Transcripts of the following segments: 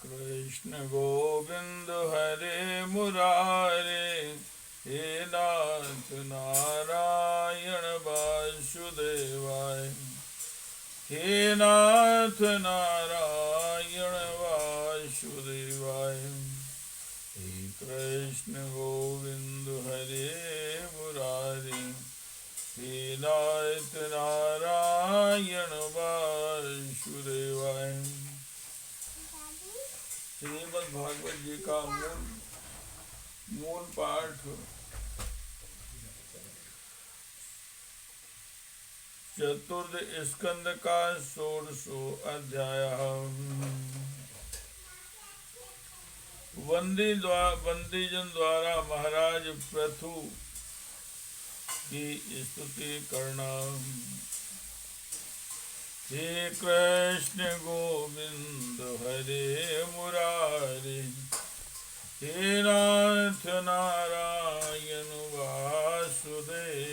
कृष्ण गोविंद हरे मुरारे, हे नाथ नारायण वासुदेवाय, हे नाथ नारायण वासुदेवाय। हे कृष्ण गोविंद हरे मुरारे, हे नाथ नारायण वासुदेवाय। श्रीमद् भागवत जी का मूल पाठ चतुर्थ स्कंद का 16वां अध्याय। बंदीजन द्वारा महाराज पृथु की स्तुति करना। हे कृष्ण गोविंद हरे मुरारे, हे नाथ नारायण वासुदेवाय।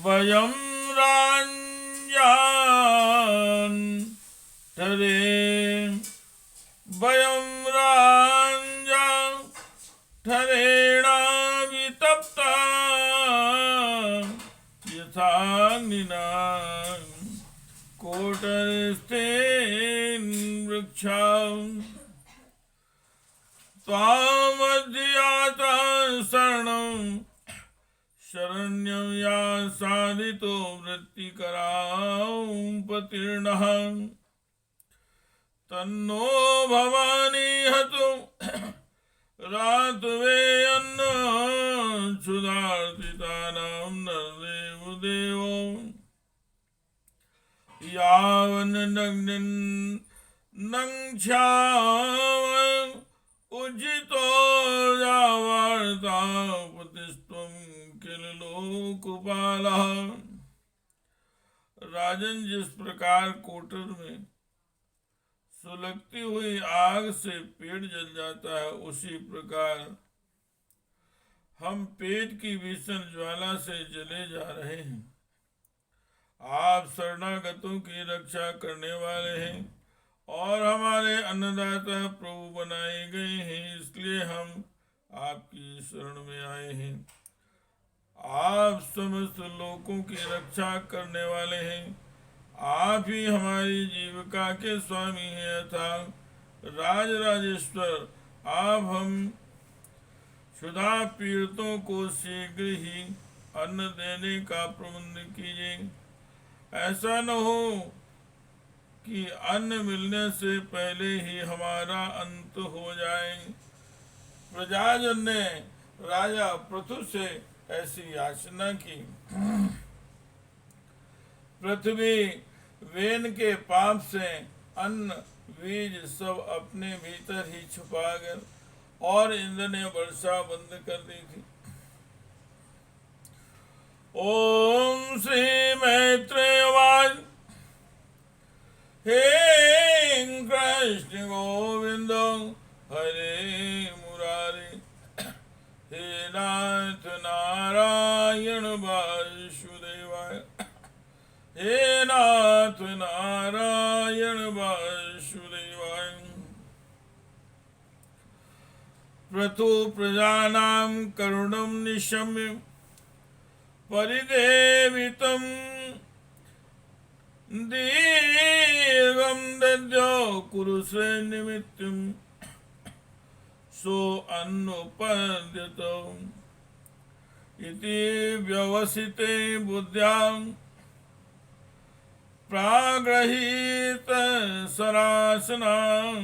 वयं राञ्जान ठरे, वयं राञ्जा ठरेणा वितप्ता यथाग्निना कोटस्थेन वृक्षाः, त्वामध्याता शरणं शरण्यं या साधितो वृत्तिकरापतीर्णः। तन्नो भवानी हतो रातवे अन्न क्षुधार्तितानां नरदेव देवो। यावन्नग्निन्नङ्क्षाव उज्जितो यावार्तापतिस्त्वं किल लोकपालः। राजन, जिस प्रकार कोटर में सुलगती हुई आग से पेट जल जाता है, उसी प्रकार हम पेट की भीषण ज्वाला से जले जा रहे हैं। आप शरणागतों की रक्षा करने वाले हैं और हमारे अन्नदाता प्रभु बनाए गए हैं, इसलिए हम आपकी शरण में आए हैं। आप समस्त लोगों की रक्षा करने वाले हैं, आप ही हमारी जीविका के स्वामी हैं। अर्थात राजराजेश्वर, आप हम क्षुधा पीड़ितों को शीघ्र ही अन्न देने का प्रबंध कीजिए। ऐसा न हो कि अन्न मिलने से पहले ही हमारा अंत हो जाए। प्रजाजन ने राजा पृथु से ऐसी याचना की। पृथ्वी वेन के पाप से अन्न बीज सब अपने भीतर ही छुपा गए और इंद्र ने वर्षा बंद कर दी थी। ओम श्री मैत्रेय वाच। हे कृष्ण गोविंद हरे मुरारे, हे नाथ नारायण वासुदेवाय, हे नाथ नारायण वासुदेवाय। पृथु प्रजानां करुणं निशम्य परिदेवितं दीर्घं दद्यो कुरुषे निमित्तं सो अन्नोपद्यतो इति व्यवसिते बुद्ध्यां प्रागृहीत सरासनां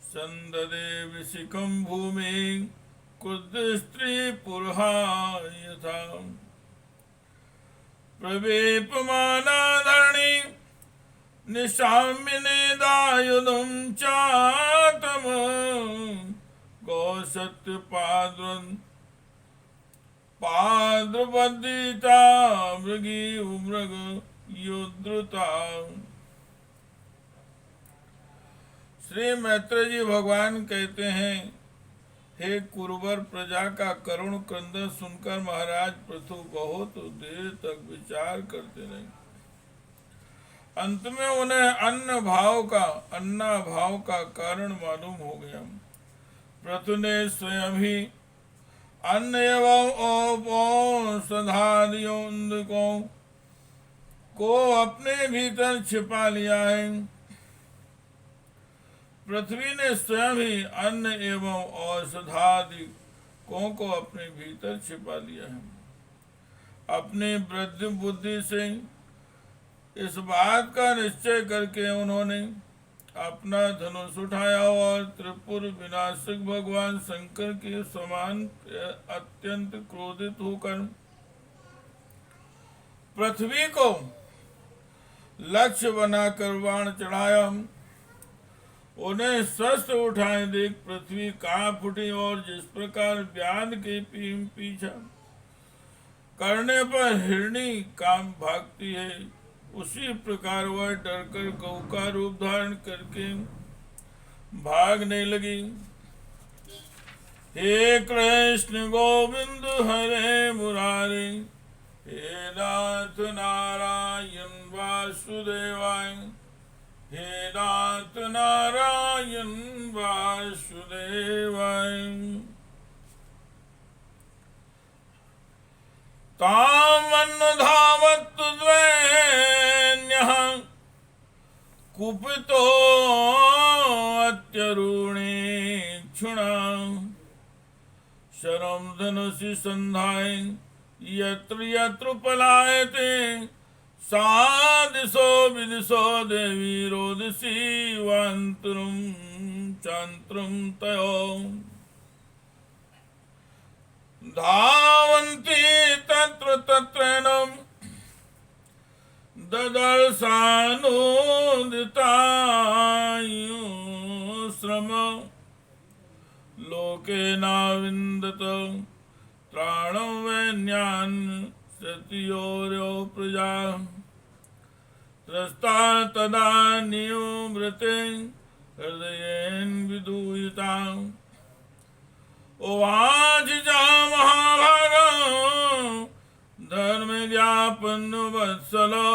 संददे विशिखं भूमि कुद्ध स्त्री पुरुषा यथा। प्रवेपमाना धरणी निशाम्यने दायुधं चातम गौसत्य पाद्रपदिता मृगी मृग योद्धृता। श्री मैत्रेय जी भगवान कहते हैं, हे कुरुवर, प्रजा का करुण क्रंदन सुनकर महाराज पृथु बहुत देर तक विचार करते रहे। अंत में उन्हें अन्ना भाव का कारण मालूम हो गया। पृथु ने स्वयं ही अन्न एवं औषधादियों को अपने भीतर छिपा लिया है। पृथ्वी ने स्वयं ही अन्न एवं औषधादि को अपने भीतर छिपा लिया है। अपनी वृद्धि बुद्धि से इस बात का निश्चय करके उन्होंने अपना धनुष उठाया और त्रिपुर विनाशक भगवान शंकर के समान अत्यंत क्रोधित होकर पृथ्वी को लक्ष्य बनाकर बाण चढ़ाया। उन्हें शस्त्र उठाए देख पृथ्वी कांप उठी और जिस प्रकार व्याध के पीछा करने पर हिरणी काम भागती है, उसी प्रकार वह डरकर गौ का रूप धारण करके भागने लगी। हे कृष्ण गोविंद हरे मुरारे, हे नाथ नारायण वासुदेवाय, हे नाथ नारायण वासुदेवाय। तामन्नुधावत् द्वैन्यः कुपितो अत्यरूणेक्षुणा शरं धनुषि सन्धाय यत्र यत्र पलायते सा दिशो विदिशो देवी रोदसी वान्तरं चान्तरं तयो धावन्ति तत्र तत्रैनं ददर्शानुदितायुश्रम लोके नाविन्दत त्राणं वैन्यान् सतियोर्यो प्रजा त्रस्ता तदा नियुमृते हृदयेन विदूयिता। उवाच जा महाभागो धर्म ज्ञापन वत्सलो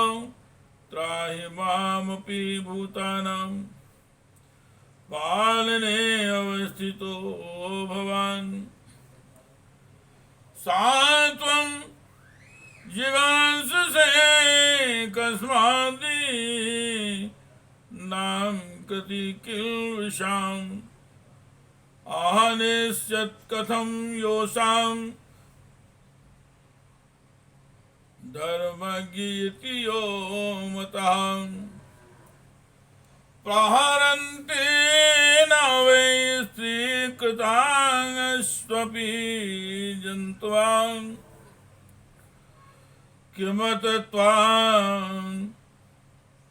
त्राहि मामपि भूतानां पालने अवस्थितो भवान्। सात्वं जिगांससे कस्मादि नाम कति किल्बिषाम् आहनिष्यत् कथं योषां धर्मज्ञ यो मतः प्रहरन्ति न वै स्त्रीकृतास्त्वपि जन्तुवान्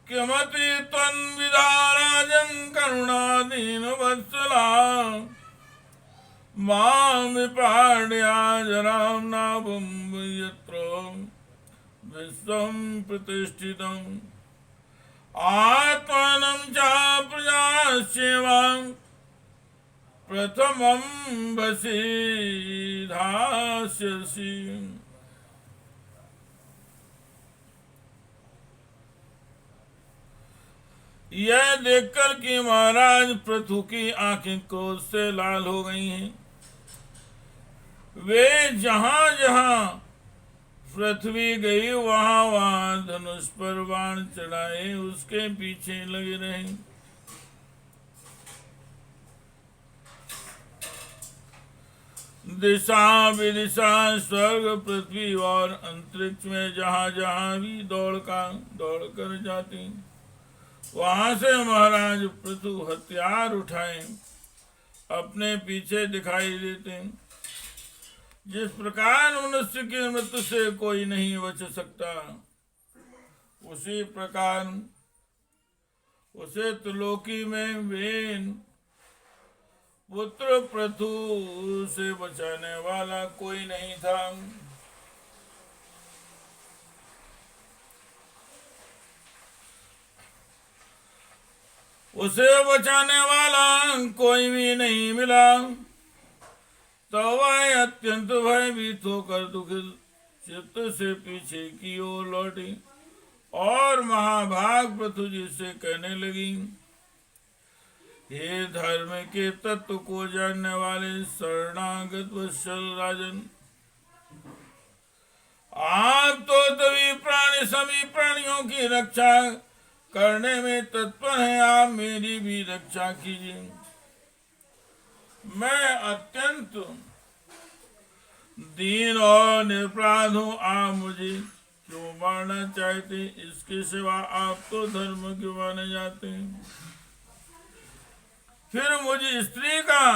किमति त्वन्विधाराजन् करुणादीनवत्सला मां विपाड्या जरां नाभं यत्र विश्वं प्रतिष्ठितम् आत्मानं च प्रजासेवां प्रथमं वसि धास्यसि। यह देखकर कि महाराज पृथु की आंखें क्रोध से लाल हो गई हैं, वे जहां जहां पृथ्वी गई वहां वहां धनुष पर बाण चढ़ाए उसके पीछे लगे रहे। दिशा विदिशा स्वर्ग पृथ्वी और अंतरिक्ष में जहां जहां भी दौड़ कर जाती, वहां से महाराज पृथु हथियार उठाए अपने पीछे दिखाई देते। जिस प्रकार मनुष्य की मृत्यु से कोई नहीं बच सकता, उसी प्रकार उसे त्रिलोकी में वे पुत्र पृथु से बचाने वाला कोई नहीं था। उसे बचाने वाला कोई भी नहीं मिला, तो वह अत्यंत भयभीत होकर दुखित चित्त से पीछे की ओर लौटी और महाभाग पृथु जी से कहने लगी, हे धर्म के तत्व को जानने वाले शरणागत वत्सल राजन, आप तो सभी प्राणियों की रक्षा करने में तत्पर हैं, आप मेरी भी रक्षा कीजिए। मैं अत्यंत दीन और निरपराध हूँ, आप मुझे क्यों मारना चाहते? इसके सिवा आप तो धर्म के माने जाते हैं, फिर मुझे स्त्री का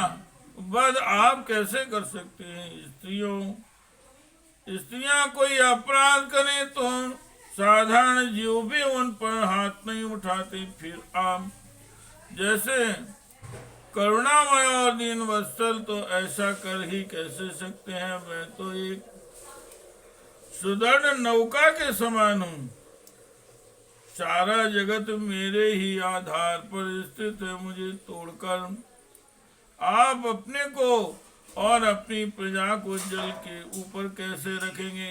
वध आप कैसे कर सकते हैं? स्त्रियां कोई अपराध करें तो साधारण जीव भी उन पर हाथ नहीं उठाते, फिर आप जैसे करुणामय और दीन वत्सल तो ऐसा कर ही कैसे सकते हैं? मैं तो एक सुदृढ़ नौका के समान हूँ, सारा जगत मेरे ही आधार पर स्थित है, मुझे तोड़कर आप अपने को और अपनी प्रजा को जल के ऊपर कैसे रखेंगे?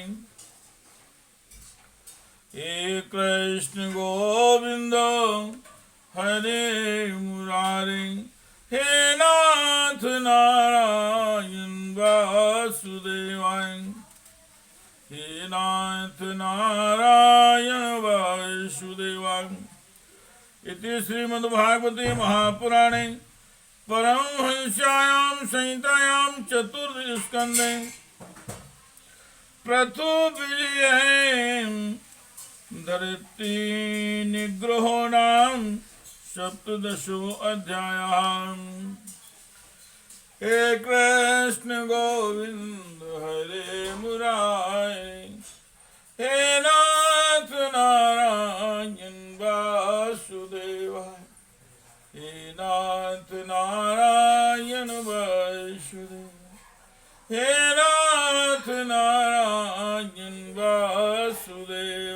हे कृष्ण गोविंद हरे मुरारे, हे नाथ नारायण वासुदेवाय, हे नाथ नारायण वासुदेवाय। इति श्रीमद्भागवते महापुराणे परमहंस्यायां संहितायां चतुर्दशस्कन्धे पृथु विजये धरित्री निग्रहो नाम सप्तदशो अध्यायः। हे कृष्ण गोविंद हरे मुरारे, हे नाथ नारायण वासुदेवाय, हे नाथ नारायण वासुदेवाय, हे नाथ नारायण वासुदेवाय।